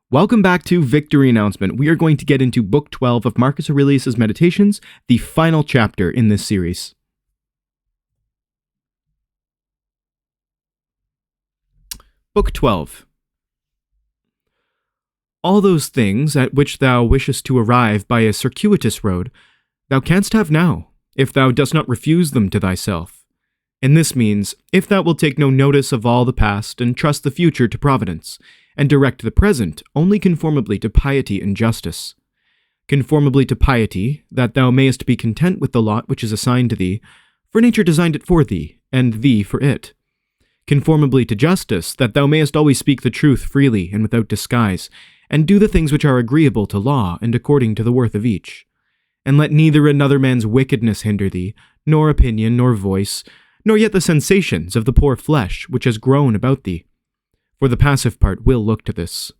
Welcome back to Victory Announcement. We are going to get into Book 12 of Marcus Aurelius' Meditations, the final chapter in this series. Book 12. All those things at which thou wishest to arrive by a circuitous road, thou canst have now, if thou dost not refuse them to thyself. And this means, if thou wilt take no notice of all the past, and trust the future to providence, and direct the present only conformably to piety and justice. Conformably to piety, that thou mayest be content with the lot which is assigned to thee, for nature designed it for thee, and thee for it. Conformably to justice, that thou mayest always speak the truth freely and without disguise, and do the things which are agreeable to law and according to the worth of each. And let neither another man's wickedness hinder thee, nor opinion, nor voice, nor yet the sensations of the poor flesh which has grown about thee. For the passive part will look to this.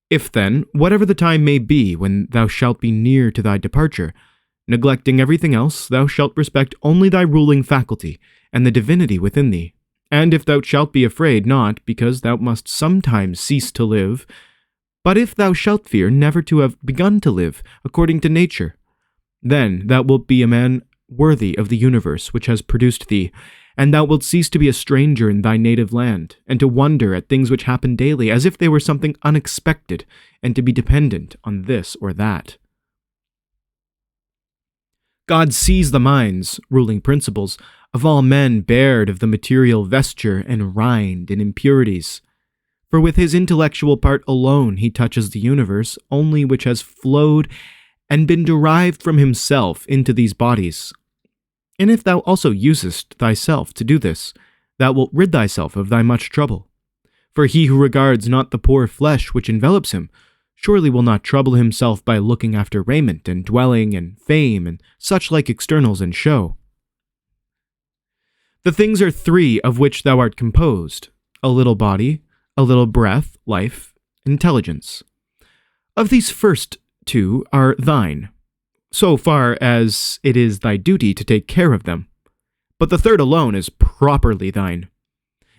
If then, whatever the time may be when thou shalt be near to thy departure, neglecting everything else, thou shalt respect only thy ruling faculty, and the divinity within thee. And if thou shalt be afraid not, because thou must sometimes cease to live, but if thou shalt fear never to have begun to live according to nature, then thou wilt be a man worthy of the universe which has produced thee, and thou wilt cease to be a stranger in thy native land, and to wonder at things which happen daily as if they were something unexpected, and to be dependent on this or that. God sees the minds, ruling principles, of all men bared of the material vesture and rind in impurities. For with his intellectual part alone he touches the universe only which has flowed and been derived from himself into these bodies. And if thou also usest thyself to do this, thou wilt rid thyself of thy much trouble. For he who regards not the poor flesh which envelops him, surely will not trouble himself by looking after raiment and dwelling and fame and such like externals and show. The things are three of which thou art composed: a little body, a little breath, life, intelligence. Of these first two are thine, so far as it is thy duty to take care of them. But the third alone is properly thine.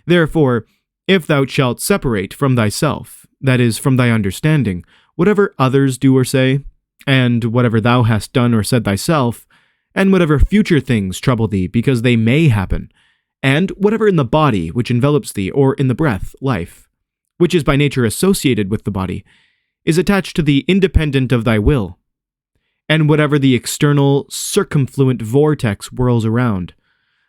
Therefore, if thou shalt separate from thyself, that is, from thy understanding, whatever others do or say, and whatever thou hast done or said thyself, and whatever future things trouble thee because they may happen, and whatever in the body which envelops thee, or in the breath, life, which is by nature associated with the body, is attached to thee independent of thy will, and whatever the external circumfluent vortex whirls around,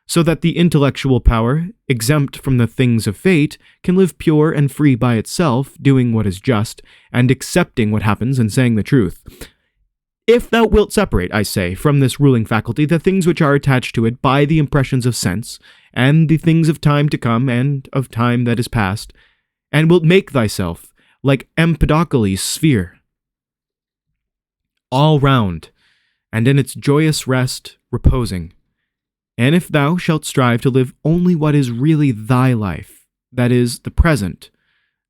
so that the intellectual power, exempt from the things of fate, can live pure and free by itself, doing what is just, and accepting what happens and saying the truth. If thou wilt separate, I say, from this ruling faculty the things which are attached to it by the impressions of sense, and the things of time to come and of time that is past, and wilt make thyself like Empedocles' sphere, all round, and in its joyous rest reposing. And if thou shalt strive to live only what is really thy life, that is, the present,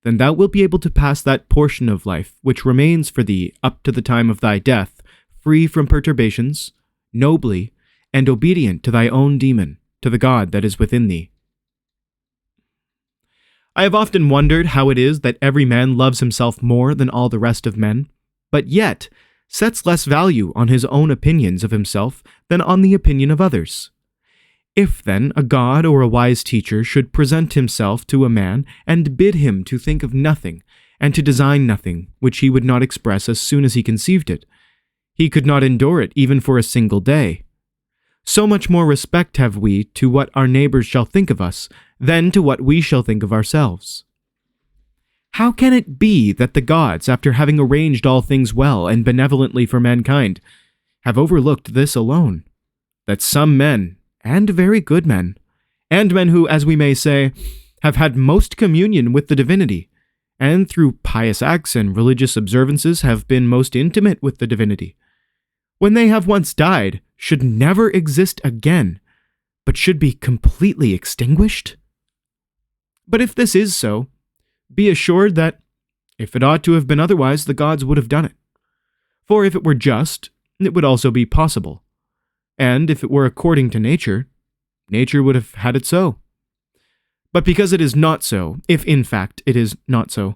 then thou wilt be able to pass that portion of life which remains for thee up to the time of thy death, free from perturbations, nobly, and obedient to thy own demon, to the God that is within thee. I have often wondered how it is that every man loves himself more than all the rest of men, but yet sets less value on his own opinions of himself than on the opinion of others. If, then, a god or a wise teacher should present himself to a man and bid him to think of nothing, and to design nothing which he would not express as soon as he conceived it, he could not endure it even for a single day. So much more respect have we to what our neighbors shall think of us than to what we shall think of ourselves. How can it be that the gods, after having arranged all things well and benevolently for mankind, have overlooked this alone, that some men, and very good men, and men who, as we may say, have had most communion with the divinity, and through pious acts and religious observances have been most intimate with the divinity, when they have once died, should never exist again, but should be completely extinguished? But if this is so, be assured that, if it ought to have been otherwise, the gods would have done it. For if it were just, it would also be possible. And if it were according to nature, nature would have had it so. But because it is not so, if in fact it is not so,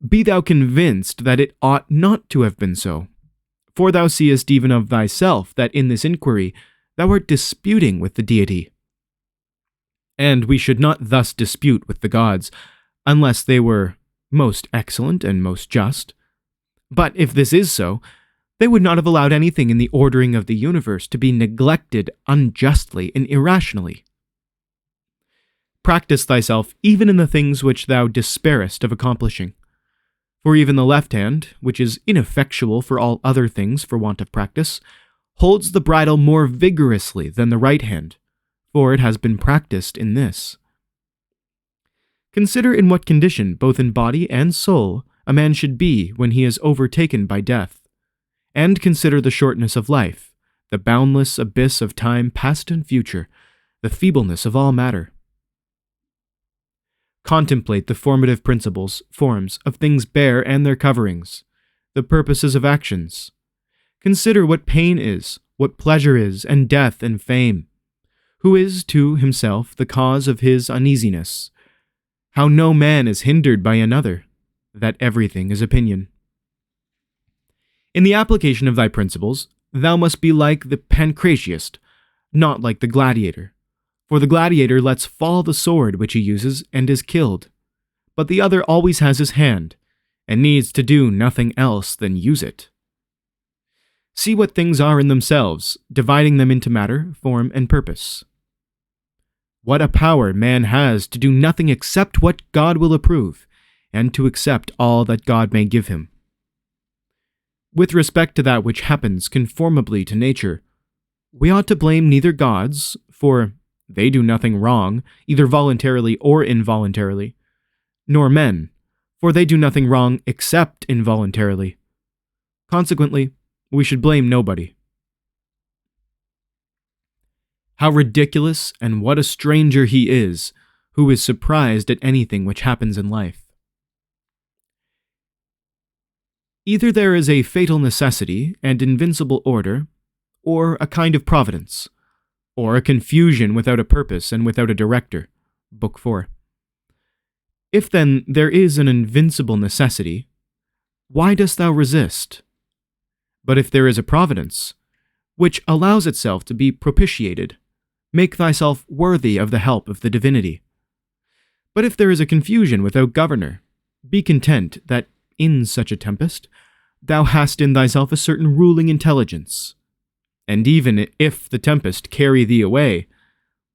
Be thou convinced that it ought not to have been so. For thou seest even of thyself that in this inquiry thou art disputing with the deity. And we should not thus dispute with the gods, unless they were most excellent and most just. But if this is so, they would not have allowed anything in the ordering of the universe to be neglected unjustly and irrationally. Practice thyself even in the things which thou despairest of accomplishing. For even the left hand, which is ineffectual for all other things for want of practice, holds the bridle more vigorously than the right hand, for it has been practiced in this. Consider in what condition, both in body and soul, a man should be when he is overtaken by death, and consider the shortness of life, the boundless abyss of time past and future, the feebleness of all matter. Contemplate the formative forms of things bare and their coverings, the purposes of actions. Consider what pain is, what pleasure is, and death and fame. Who is to himself the cause of his uneasiness? How no man is hindered by another, that everything is opinion. In the application of thy principles, thou must be like the pancratiast, not like the gladiator. For the gladiator lets fall the sword which he uses and is killed, but the other always has his hand, and needs to do nothing else than use it. See what things are in themselves, dividing them into matter, form, and purpose. What a power man has to do nothing except what God will approve, and to accept all that God may give him. With respect to that which happens conformably to nature, we ought to blame neither gods, for they do nothing wrong, either voluntarily or involuntarily, nor men, for they do nothing wrong except involuntarily. Consequently, we should blame nobody. How ridiculous and what a stranger he is, who is surprised at anything which happens in life. Either there is a fatal necessity and invincible order, or a kind of providence, or a confusion without a purpose and without a director. Book 4. If then there is an invincible necessity, why dost thou resist? But if there is a providence, which allows itself to be propitiated, make thyself worthy of the help of the divinity. But if there is a confusion without governor, be content that in such a tempest thou hast in thyself a certain ruling intelligence. And even if the tempest carry thee away,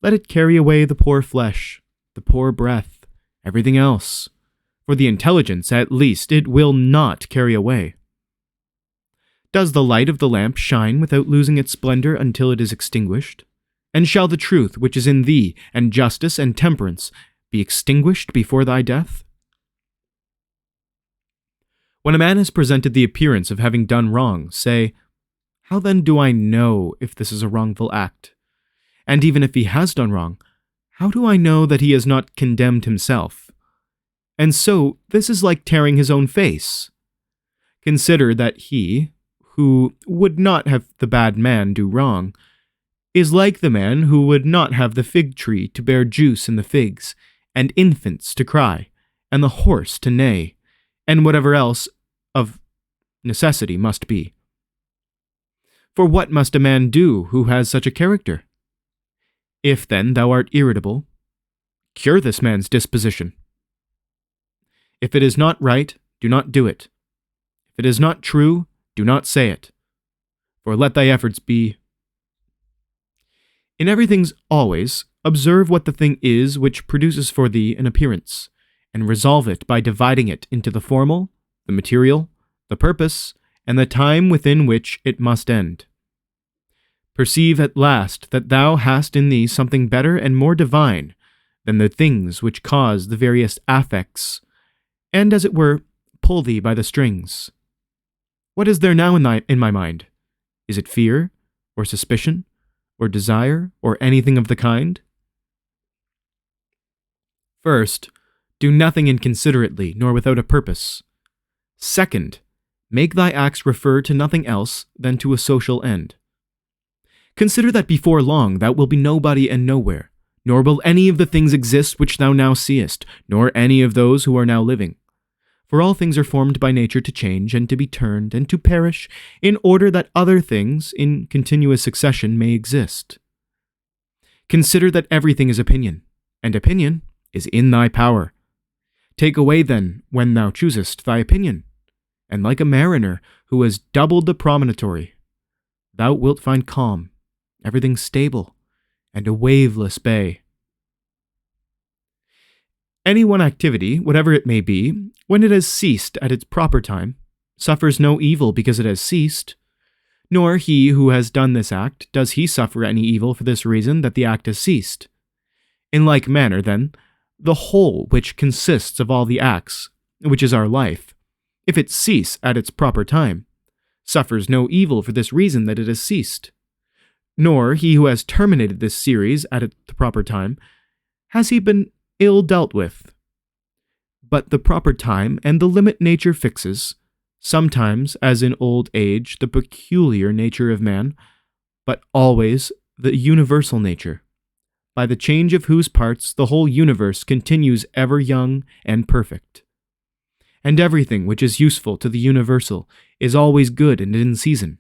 let it carry away the poor flesh, the poor breath, everything else, for the intelligence at least it will not carry away. Does the light of the lamp shine without losing its splendor until it is extinguished? And shall the truth which is in thee, and justice and temperance, be extinguished before thy death? When a man has presented the appearance of having done wrong, say, how then do I know if this is a wrongful act? And even if he has done wrong, how do I know that he has not condemned himself? And so this is like tearing his own face. Consider that he, who would not have the bad man do wrong, is like the man who would not have the fig tree to bear juice in the figs, and infants to cry, and the horse to neigh, and whatever else of necessity must be. For what must a man do who has such a character? If then thou art irritable, cure this man's disposition. If it is not right, do not do it. If it is not true, do not say it. For let thy efforts be. In everything always, observe what the thing is which produces for thee an appearance, and resolve it by dividing it into the formal, the material, the purpose, and the time within which it must end. Perceive at last that thou hast in thee something better and more divine than the things which cause the various affects, and, as it were, pull thee by the strings. What is there now in my mind? Is it fear, or suspicion, or desire, or anything of the kind? First, do nothing inconsiderately, nor without a purpose. Second, make thy acts refer to nothing else than to a social end. Consider that before long thou wilt be nobody and nowhere, nor will any of the things exist which thou now seest, nor any of those who are now living. For all things are formed by nature to change and to be turned and to perish, in order that other things in continuous succession may exist. Consider that everything is opinion, and opinion is in thy power. Take away then, when thou choosest, thy opinion, and like a mariner who has doubled the promontory, thou wilt find calm, everything stable, and a waveless bay. Any one activity, whatever it may be, when it has ceased at its proper time, suffers no evil because it has ceased, nor he who has done this act does he suffer any evil for this reason that the act has ceased. In like manner, then, the whole which consists of all the acts, which is our life, if it cease at its proper time, suffers no evil for this reason that it has ceased. Nor he who has terminated this series at the proper time, has he been ill dealt with. But the proper time and the limit nature fixes, sometimes, as in old age, the peculiar nature of man, but always the universal nature, by the change of whose parts the whole universe continues ever young and perfect. And everything which is useful to the universal is always good and in season.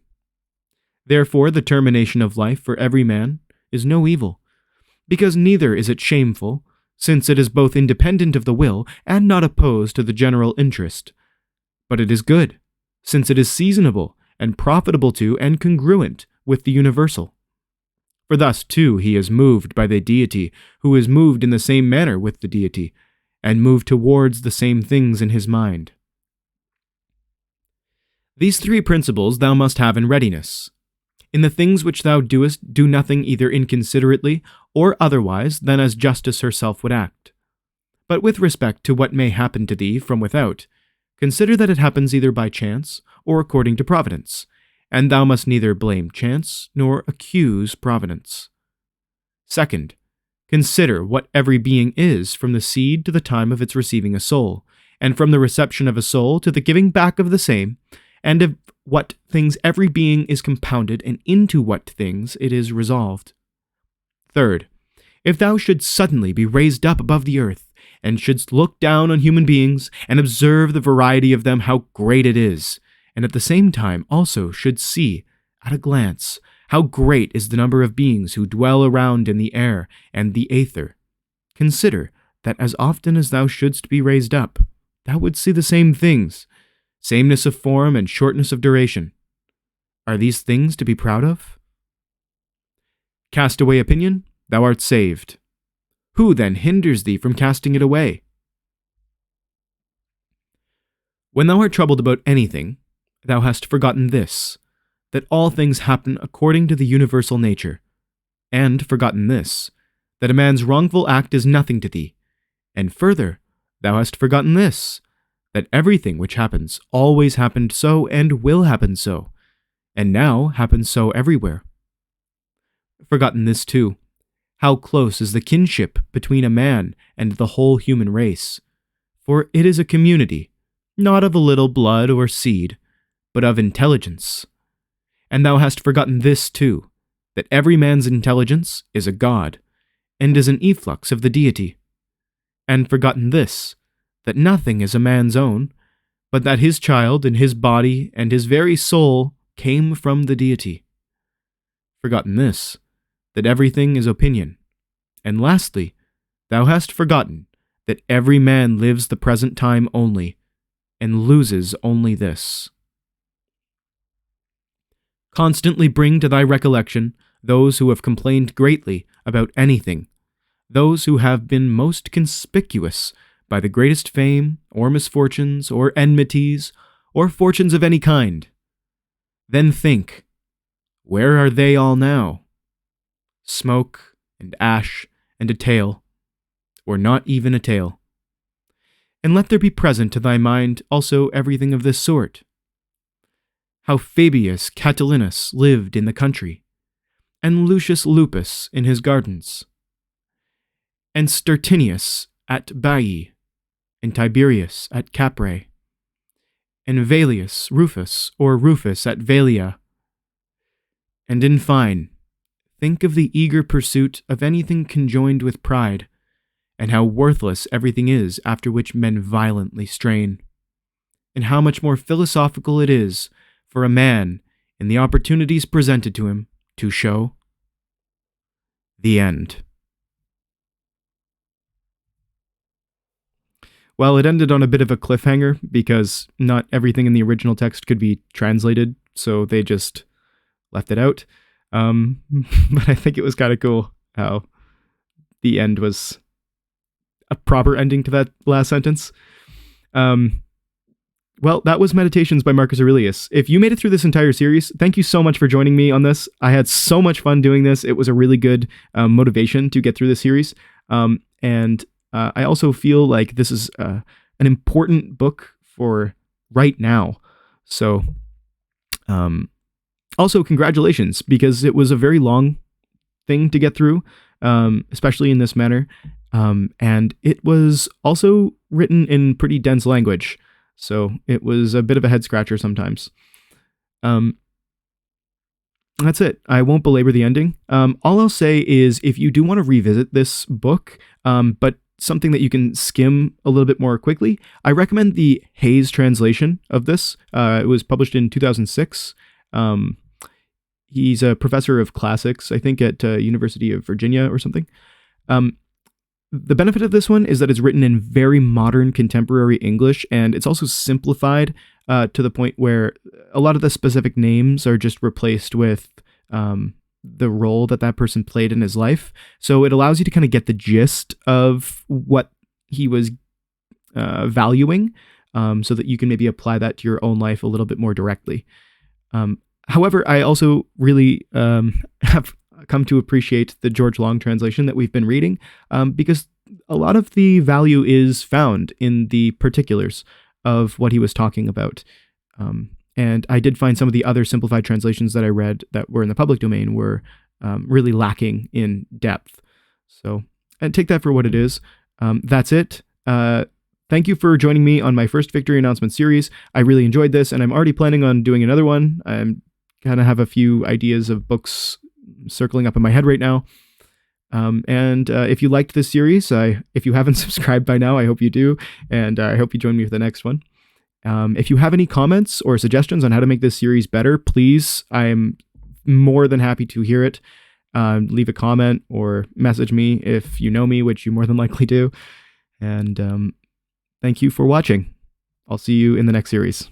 Therefore the termination of life for every man is no evil, because neither is it shameful, since it is both independent of the will and not opposed to the general interest. But it is good, since it is seasonable and profitable to and congruent with the universal. For thus, too, he is moved by the deity, who is moved in the same manner with the deity, and moved towards the same things in his mind. These three principles thou must have in readiness. In the things which thou doest, do nothing either inconsiderately or otherwise than as justice herself would act. But with respect to what may happen to thee from without, consider that it happens either by chance or according to providence, and thou must neither blame chance nor accuse providence. Second, consider what every being is from the seed to the time of its receiving a soul, and from the reception of a soul to the giving back of the same, and of what things every being is compounded, and into what things it is resolved. Third, if thou shouldst suddenly be raised up above the earth, and shouldst look down on human beings, and observe the variety of them, how great it is, and at the same time also shouldst see, at a glance, how great is the number of beings who dwell around in the air and the aether, consider that as often as thou shouldst be raised up, thou wouldst see the same things, sameness of form and shortness of duration. Are these things to be proud of? Cast away opinion, thou art saved. Who then hinders thee from casting it away? When thou art troubled about anything, thou hast forgotten this, that all things happen according to the universal nature, and forgotten this, that a man's wrongful act is nothing to thee, and further, thou hast forgotten this, that everything which happens always happened so and will happen so, and now happens so everywhere. Forgotten this too, how close is the kinship between a man and the whole human race, for it is a community, not of a little blood or seed, but of intelligence. And thou hast forgotten this too, that every man's intelligence is a god, and is an efflux of the deity, and forgotten this, that nothing is a man's own, but that his child and his body and his very soul came from the deity. Forgotten this, that everything is opinion. And lastly, thou hast forgotten that every man lives the present time only, and loses only this. Constantly bring to thy recollection those who have complained greatly about anything, those who have been most conspicuous by the greatest fame, or misfortunes, or enmities, or fortunes of any kind. Then think, where are they all now? Smoke, and ash, and a tale, or not even a tale. And let there be present to thy mind also everything of this sort. How Fabius Catilinus lived in the country, and Lucius Lupus in his gardens, and Stertinius at Baiae, and Tiberius at Caprae, and Valius Rufus or Rufus at Velia. And in fine, think of the eager pursuit of anything conjoined with pride, and how worthless everything is after which men violently strain. and how much more philosophical it is for a man, in the opportunities presented to him, to show the end. Well, it ended on a bit of a cliffhanger because not everything in the original text could be translated, so they just left it out. But I think it was kind of cool how the end was a proper ending to that last sentence. Well, that was Meditations by Marcus Aurelius. If you made it through this entire series, thank you so much for joining me on this. I had so much fun doing this. It was a really good motivation to get through this series. And I also feel like this is an important book for right now. So, also congratulations, because it was a very long thing to get through, especially in this manner. And it was also written in pretty dense language. So it was a bit of a head scratcher sometimes. That's it. I won't belabor the ending. All I'll say is, if you do want to revisit this book, but something that you can skim a little bit more quickly, I recommend the Hayes translation of this. It was published in 2006. He's a professor of classics, I think, at University of Virginia or something. The benefit of this one is that it's written in very modern contemporary English, and it's also simplified to the point where a lot of the specific names are just replaced with the role that person played in his life. So it allows you to kind of get the gist of what he was valuing, so that you can maybe apply that to your own life a little bit more directly. However, I also really have come to appreciate the George Long translation that we've been reading, because a lot of the value is found in the particulars of what he was talking about. And I did find some of the other simplified translations that I read that were in the public domain were really lacking in depth. So, and take that for what it is. That's it. Thank you for joining me on my first Victory Announcement series. I really enjoyed this, and I'm already planning on doing another one. I'm kind of have a few ideas of books circling up in my head right now. And if you liked this series, if you haven't subscribed by now, I hope you do. And I hope you join me for the next one. If you have any comments or suggestions on how to make this series better, please, I'm more than happy to hear it. Leave a comment or message me if you know me, which you more than likely do. And thank you for watching. I'll see you in the next series.